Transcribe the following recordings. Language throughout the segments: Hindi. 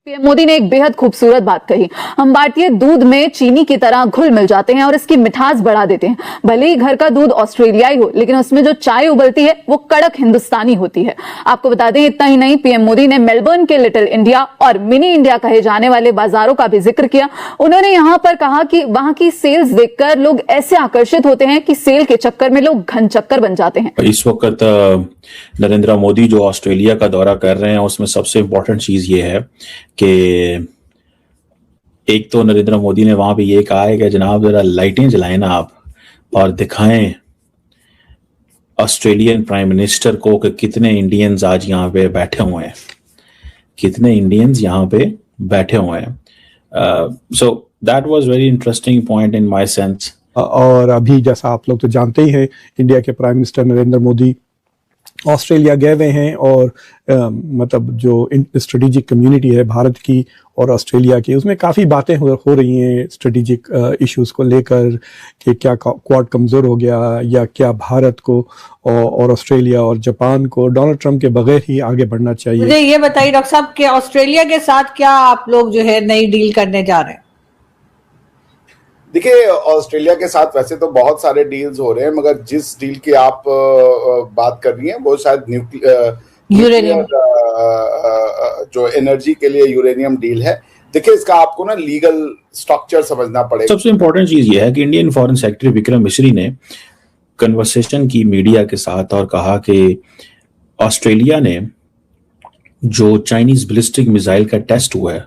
पीएम मोदी ने एक बेहद खूबसूरत बात कही। हम भारतीय दूध में चीनी की तरह घुल मिल जाते हैं और इसकी मिठास बढ़ा देते हैं। भले ही घर का दूध ऑस्ट्रेलियाई हो, लेकिन उसमें जो चाय उबलती है वो कड़क हिंदुस्तानी होती है। आपको बता दें, इतना ही नहीं, पीएम मोदी ने मेलबर्न के लिटिल इंडिया और मिनी इंडिया कहे जाने वाले बाजारों का भी जिक्र किया। उन्होंने यहां पर कहा कि वहां की सेल्स देखकर लोग ऐसे आकर्षित होते हैं कि सेल के चक्कर में लोग घन चक्कर बन जाते हैं। इस वक्त नरेंद्र मोदी जो ऑस्ट्रेलिया का दौरा कर रहे हैं, उसमें सबसे इम्पोर्टेंट चीज ये है कि एक तो नरेंद्र मोदी ने वहां पे ये कहा है कि जनाब जरा लाइटें जलाएं ना आप और दिखाएं ऑस्ट्रेलियन प्राइम मिनिस्टर को कि कितने इंडियंस आज यहाँ पे बैठे हुए हैं, कितने इंडियंस यहाँ पे बैठे हुए हैं। So that was very interesting point in my sense. और अभी जैसा आप लोग तो जानते ही हैं, इंडिया के prime minister Narendra Modi Australia गए हुए हैं और मतलब जो स्ट्रेटेजिक कम्युनिटी है भारत की और ऑस्ट्रेलिया की, उसमें काफ़ी बातें हो रही हैं स्ट्रेटेजिक इश्यूज को लेकर कि क्या क्वाड कमज़ोर हो गया या क्या भारत को और ऑस्ट्रेलिया और जापान को डोनाल्ड ट्रंप के बगैर ही आगे बढ़ना चाहिए। मुझे ये बताइए डॉक्टर साहब कि ऑस्ट्रेलिया के साथ क्या आप लोग जो है नई डील करने जा रहे हैं? देखिए, ऑस्ट्रेलिया के साथ वैसे तो बहुत सारे डील्स हो रहे हैं, मगर जिस डील की आप बात कर रही हैं वो शायद यूरेनियम जो एनर्जी के लिए यूरेनियम डील है। देखिए, इसका आपको ना लीगल स्ट्रक्चर समझना पड़ेगा। सबसे इंपॉर्टेंट चीज ये है कि इंडियन फॉरेन सेक्रेटरी विक्रम मिश्री ने कन्वर्सेशन की मीडिया के साथ और कहा कि ऑस्ट्रेलिया ने जो चाइनीज बैलिस्टिक मिसाइल का टेस्ट हुआ है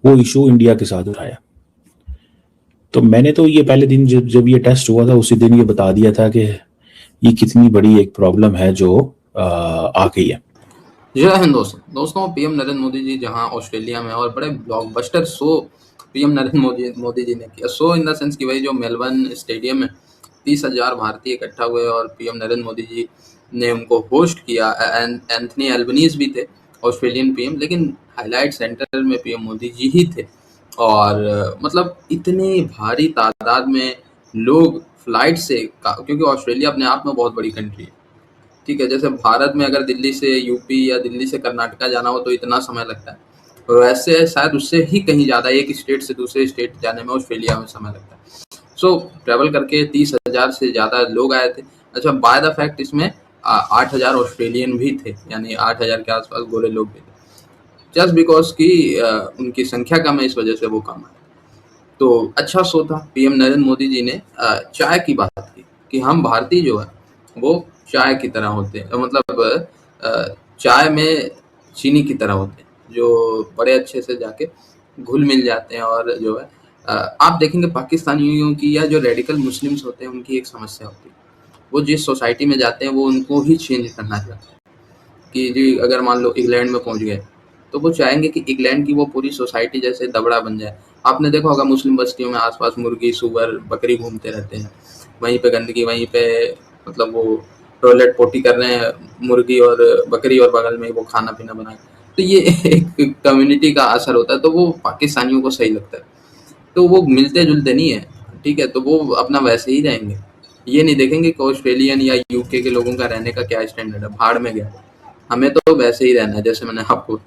वो इशू इंडिया के साथ उठाया। तो मैंने तो ये पहले दिन जब ये टेस्ट हुआ था उसी दिन ये बता दिया था कि ये कितनी बड़ी एक प्रॉब्लम है जो आ गई है। जय हिंद दोस्तों, पीएम नरेंद्र मोदी जी जहां ऑस्ट्रेलिया में और बड़े blockbuster show PM Narendra Modi ji ने किया। शो इन द सेंस कि भाई जो मेलबर्न स्टेडियम में 30,000 भारतीय इकट्ठा हुए और पीएम नरेंद्र मोदी जी ने उनको होस्ट किया। एंथनी एल्बनीज भी थे ऑस्ट्रेलियन पीएम, लेकिन हाईलाइट सेंटर में पीएम मोदी जी ही थे। और मतलब इतने भारी तादाद में लोग फ्लाइट से, क्योंकि ऑस्ट्रेलिया अपने आप में बहुत बड़ी कंट्री है, ठीक है। जैसे भारत में अगर दिल्ली से यूपी या दिल्ली से कर्नाटका जाना हो तो इतना समय लगता है, और वैसे शायद उससे ही कहीं ज़्यादा एक स्टेट से दूसरे स्टेट जाने में ऑस्ट्रेलिया में समय लगता है। सो ट्रैवल करके 30,000 से ज़्यादा लोग आए थे। अच्छा, बाय द फैक्ट इसमें 8,000 ऑस्ट्रेलियन भी थे, यानी 8,000 के आसपास गोरे लोग भी थे। जस्ट बिकॉज की उनकी संख्या कम है, इस वजह से वो कम है। तो अच्छा शो था। पीएम नरेंद्र मोदी जी ने चाय की बात की कि हम भारतीय जो है वो चाय की तरह होते हैं, मतलब चाय में चीनी की तरह होते हैं, जो बड़े अच्छे से जाके घुल मिल जाते हैं। और जो है आप देखेंगे पाकिस्तानियों की या जो रेडिकल मुस्लिम्स होते हैं उनकी एक समस्या होती है, वो जिस सोसाइटी में जाते हैं वो उनको ही चेंज करना चाहते हैं। कि जी अगर मान लो इंग्लैंड में पहुंच गए तो वो चाहेंगे कि इंग्लैंड की वो पूरी सोसाइटी जैसे दबड़ा बन जाए। आपने देखा होगा मुस्लिम बस्तियों में आसपास मुर्गी, सुअर, बकरी घूमते रहते हैं, वहीं पे गंदगी, वहीं पे मतलब वो टॉयलेट पोटी कर रहे हैं मुर्गी और बकरी, और बगल में वो खाना पीना बनाए। तो ये एक कम्युनिटी का असर होता है, तो वो पाकिस्तानियों को सही लगता है। तो वो मिलते जुलते नहीं है, ठीक है, तो वो अपना वैसे ही रहेंगे। ये नहीं देखेंगे कि ऑस्ट्रेलियन या यूके के लोगों का रहने का क्या स्टैंडर्ड है, भाड़ में गया, हमें तो वैसे ही रहना है जैसे मैंने आपको।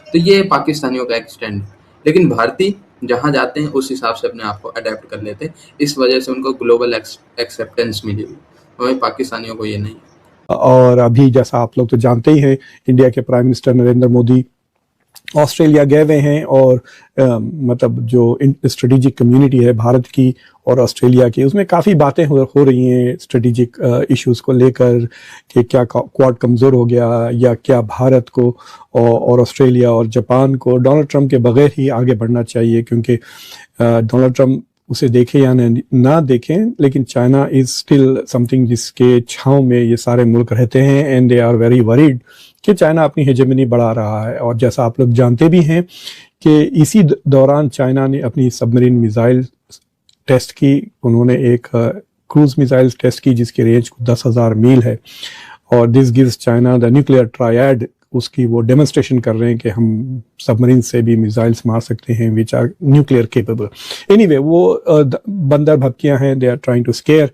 तो ये पाकिस्तानियों का एक स्टैंड है। लेकिन भारतीय जहाँ जाते हैं उस हिसाब से अपने आप को अडेप्ट कर लेते हैं, इस वजह से उनको ग्लोबल एक्सेप्टेंस मिली हुई। वहीं पाकिस्तानियों को ये नहीं। और अभी जैसा आप लोग तो जानते ही हैं, इंडिया के prime minister Narendra Modi Australia गए हुए हैं और मतलब जो स्ट्रेटेजिक कम्युनिटी है भारत की और ऑस्ट्रेलिया की, उसमें काफ़ी बातें हो रही हैं स्ट्रेटेजिक इश्यूज को लेकर कि क्या क्वाड कमज़ोर हो गया या क्या भारत को और ऑस्ट्रेलिया और जापान को डोनाल्ड ट्रंप के बगैर ही आगे बढ़ना चाहिए। क्योंकि डोनाल्ड ट्रंप उसे देखें या ना देखें, लेकिन चाइना इज़ स्टिल समथिंग जिसके छांव में ये सारे मुल्क रहते हैं, and they are very worried कि चाइना अपनी हेजेमनी बढ़ा रहा है। और जैसा आप लोग जानते भी हैं कि इसी दौरान चाइना ने अपनी सबमरीन मिसाइल टेस्ट की। उन्होंने एक क्रूज मिसाइल टेस्ट की जिसकी रेंज 10,000 मील है, और this gives China the nuclear triad. उसकी वो डेमोन्स्ट्रेशन कर रहे हैं कि हम सबमरीन से भी मिसाइल्स मार सकते हैं which are nuclear capable. Anyway, वो बंदर भपकियां हैं, they are trying to scare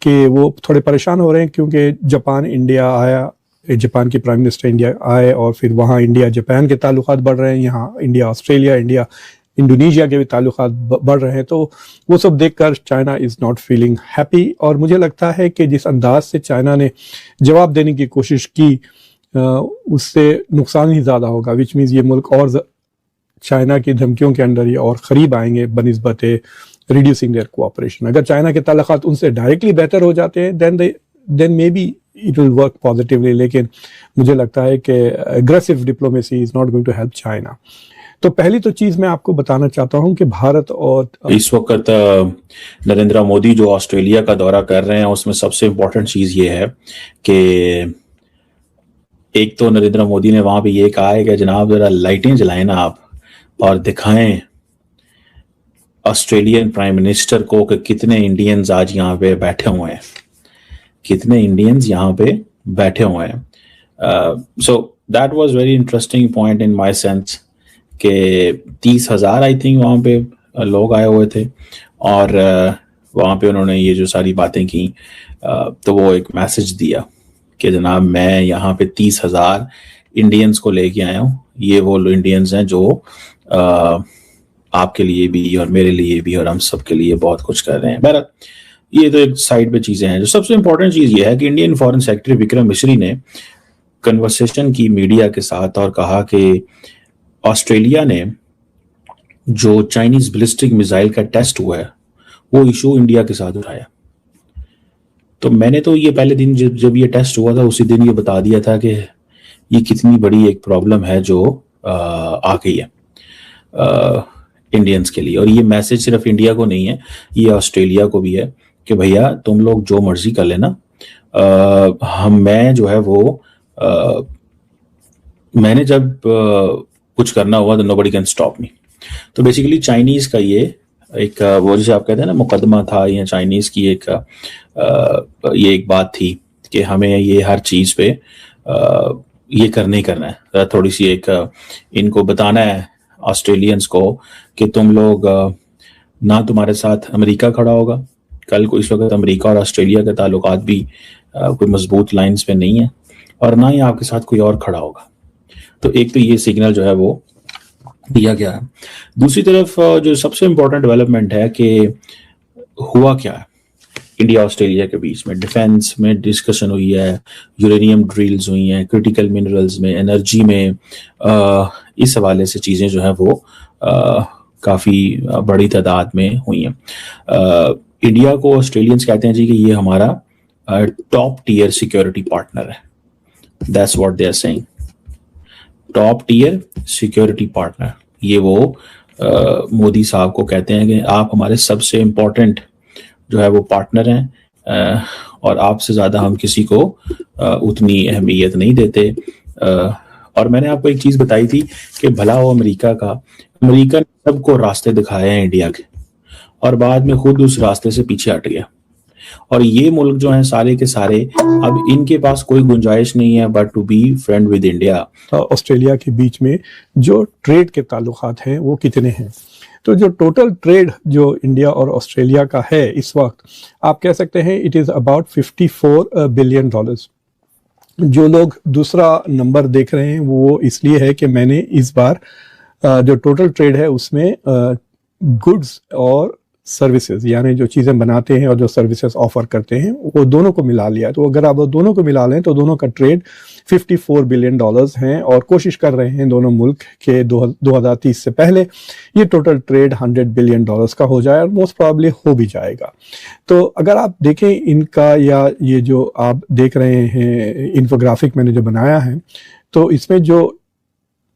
कि वो थोड़े परेशान हो रहे हैं क्योंकि जापान इंडिया आया जापान के प्राइम मिनिस्टर इंडिया आए और फिर वहाँ इंडिया जापान के ताल्लुकात बढ़ रहे हैं, यहाँ इंडिया ऑस्ट्रेलिया, इंडिया इंडोनेशिया के भी ताल्लुकात बढ़ रहे हैं, तो वो सब देखकर China is not feeling happy. और मुझे लगता है कि जिस अंदाज से चाइना ने जवाब देने की कोशिश की उससे नुकसान ही ज़्यादा होगा, विच मीन्स ये मुल्क और चाइना की धमकियों के अंदर ये और करीब आएंगे बनिस्बत रिड्यूसिंग देयर कोऑपरेशन। अगर चाइना के ताल्लुकात उनसे डायरेक्टली बेहतर हो जाते हैं then maybe it will work positively, लेकिन मुझे लगता है कि aggressive diplomacy is not going to help China. तो पहली तो चीज मैं आपको बताना चाहता हूं कि भारत और इस वक्त नरेंद्र मोदी जो ऑस्ट्रेलिया का दौरा कर रहे हैं उसमें सबसे इम्पोर्टेंट चीज ये है कि एक तो नरेंद्र मोदी ने वहां पे ये कहा है कि जनाब जरा लाइटें जलाएं ना आप और दिखाएं ऑस्ट्रेलियन प्राइम मिनिस्टर को कि कितने इंडियंस आज यहाँ पे बैठे हुए हैं, कितने इंडियंस यहाँ पे बैठे हुए हैं। So that was very interesting point in my sense कि 30,000 आई थिंक वहाँ पे लोग आए हुए थे और वहाँ पे उन्होंने ये जो सारी बातें की तो वो एक मैसेज दिया कि जनाब मैं यहाँ पे 30,000 इंडियंस को लेके आया हूँ, ये वो इंडियंस हैं जो आपके लिए भी और मेरे लिए भी और हम सब के लिए बहुत कुछ कर रहे हैं। बहरहाल ये तो एक साइड पे चीजें हैं। जो सबसे इंपॉर्टेंट चीज ये है कि इंडियन फॉरेन सेक्रेटरी विक्रम मिश्री ने कन्वर्सेशन की मीडिया के साथ और कहा कि ऑस्ट्रेलिया ने जो चाइनीज बैलिस्टिक मिसाइल का टेस्ट हुआ है वो इशू इंडिया के साथ उठाया। तो मैंने तो ये पहले दिन जब ये टेस्ट हुआ था उसी दिन ये बता दिया था कि ये कितनी बड़ी एक प्रॉब्लम है जो आ गई है इंडियंस के लिए। और ये मैसेज सिर्फ इंडिया को नहीं है, ये ऑस्ट्रेलिया को भी है कि भैया तुम लोग जो मर्जी कर लेना, मैं जो है वो मैंने जब कुछ करना हुआ तो नोबडी कैन स्टॉप मी। तो बेसिकली चाइनीज का ये एक वो जैसे आप कहते हैं ना मुकदमा था, या चाइनीज की ये एक बात थी कि हमें ये हर चीज पे ये करना ही करना है। थोड़ी सी एक इनको बताना है ऑस्ट्रेलियंस को कि तुम लोग ना तुम्हारे साथ अमेरिका खड़ा होगा कल को, इस वक्त अमेरिका और ऑस्ट्रेलिया के ताल्लुकात भी कोई मजबूत लाइंस पे नहीं है, और ना ही आपके साथ कोई और खड़ा होगा। तो एक तो ये सिग्नल जो है वो दिया गया है। दूसरी तरफ जो सबसे इम्पोर्टेंट डेवलपमेंट है कि हुआ क्या है इंडिया ऑस्ट्रेलिया के बीच में, डिफेंस में डिस्कशन हुई है, यूरेनियम ड्रिल्स हुई हैं, क्रिटिकल मिनरल्स में, एनर्जी में, इस हवाले से चीज़ें जो है वो काफ़ी बड़ी तादाद में हुई हैं। इंडिया को ऑस्ट्रेलियंस कहते हैं जी कि ये हमारा टॉप टियर सिक्योरिटी पार्टनर है। That's what they are saying, top tier security partner. ये वो मोदी साहब को कहते हैं कि आप हमारे सबसे इम्पोर्टेंट जो है वो पार्टनर हैं और आपसे ज़्यादा हम किसी को उतनी अहमियत नहीं देते। और मैंने आपको एक चीज़ बताई थी कि भला हो अमेरिका ने सबको रास्ते दिखाए हैं इंडिया के, और बाद में खुद उस रास्ते से पीछे हट गया। और ये मुल्क जो हैं सारे के सारे अब इनके पास कोई गुंजाइश नहीं है but to be friend with India. Australia के बीच में जो ट्रेड के ताल्लुकात हैं वो कितने हैं? तो जो टोटल ट्रेड जो इंडिया और ऑस्ट्रेलिया का है इस वक्त, आप कह सकते हैं इट इज़ अबाउट $54 बिलियन। जो लोग दूसरा नंबर देख रहे हैं वो इसलिए है कि मैंने इस बार जो टोटल ट्रेड है उसमें गुड्स और सर्विसेज, यानी जो चीज़ें बनाते हैं और जो सर्विसेज ऑफर करते हैं वो दोनों को मिला लिया। तो अगर आप वो दोनों को मिला लें तो दोनों का ट्रेड $54 बिलियन हैं, और कोशिश कर रहे हैं दोनों मुल्क के 2030 से पहले ये टोटल ट्रेड $100 बिलियन का हो जाए, और मोस्ट प्रॉब्ली हो भी जाएगा। तो अगर आप देखें इनका, या ये जो आप देख रहे हैं इन्फोग्राफिक मैंने जो बनाया है, तो इसमें जो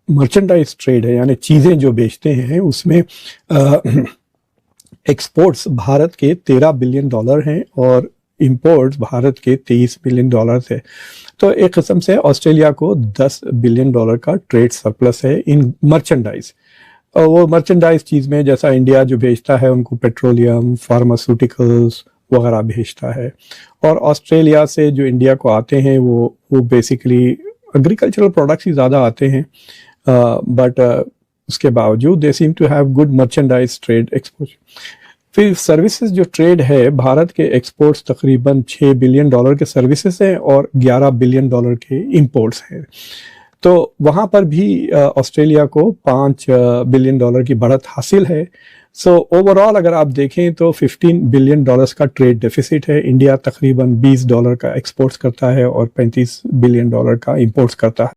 मर्चेंडाइज ट्रेड है यानी चीज़ें जो बेचते हैं उसमें एक्सपोर्ट्स भारत के $13 बिलियन हैं और इंपोर्ट्स भारत के $23 बिलियन है। तो एक किस्म से ऑस्ट्रेलिया को $10 बिलियन का ट्रेड सरप्लस है इन मर्चेंडाइज। और वो मर्चेंडाइज चीज़ में जैसा इंडिया जो भेजता है उनको पेट्रोलियम, फार्मास्यूटिकल्स वगैरह भेजता है, और ऑस्ट्रेलिया से जो इंडिया को आते हैं वो बेसिकली एग्रीकल्चरल प्रोडक्ट्स ही ज़्यादा आते हैं, बट उसके बावजूद they seem to have good merchandise trade exposure. फिर सर्विसेज जो ट्रेड है, भारत के एक्सपोर्ट्स तकरीबन $6 बिलियन के सर्विसेज हैं और $11 बिलियन के इंपोर्ट्स हैं। तो वहाँ पर भी ऑस्ट्रेलिया को $5 बिलियन की बढ़त हासिल है। सो ओवरऑल अगर आप देखें तो $15 बिलियन का ट्रेड डेफिसिट है। इंडिया तकरीबन $20 का एक्सपोर्ट्स करता है और $35 बिलियन का इंपोर्ट्स करता है।